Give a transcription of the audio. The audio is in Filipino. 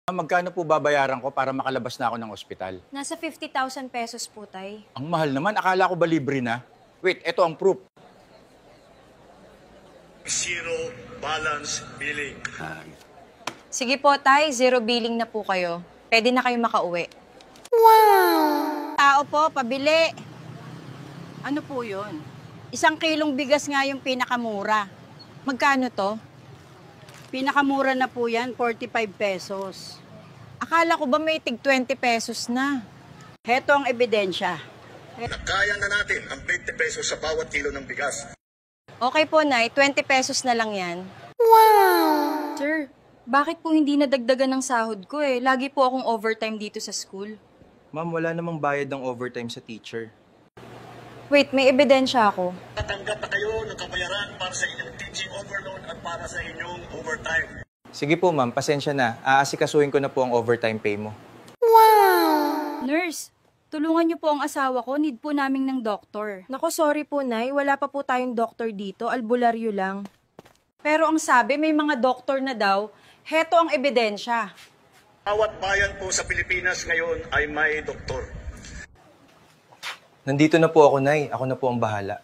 Magkano po babayaran ko para makalabas na ako ng ospital? Nasa 50,000 pesos po, tay. Ang mahal naman. Akala ko ba libre na? Wait, eto ang proof. Zero balance billing. Sige po, tay. Zero billing na po kayo. Pwede na kayo makauwi. Wow! Tao po, pabili. Ano po yun? 1 kilong bigas nga yung pinakamura. Magkano to? Pinakamura na po yan, 45 pesos. Akala ko ba may tig 20 pesos na? Heto ang ebidensya. Nakaya na natin ang 20 pesos sa bawat kilo ng bigas. Okay po, Nay. 20 pesos na lang yan. Sir, bakit po hindi nadagdagan ng sahod ko eh? Lagi po akong overtime dito sa school. Ma'am, wala namang bayad ng overtime sa teacher. Wait, may ebidensya ako. Tatanggap na kayo ng kabayaran para sa inyong teaching overload at para sa inyong overtime. Sige po ma'am, pasensya na. Aasikasuhin ko na po ang overtime pay mo. Nurse, tulungan niyo po ang asawa ko. Need po namin ng doktor. Nako, sorry po, Nay. Wala pa po tayong doktor dito. Albularyo lang. Pero ang sabi, may mga doktor na daw. Heto ang ebidensya. Bawat bayan po sa Pilipinas ngayon ay may doktor. Nandito na po ako, Nay. Ako na po ang bahala.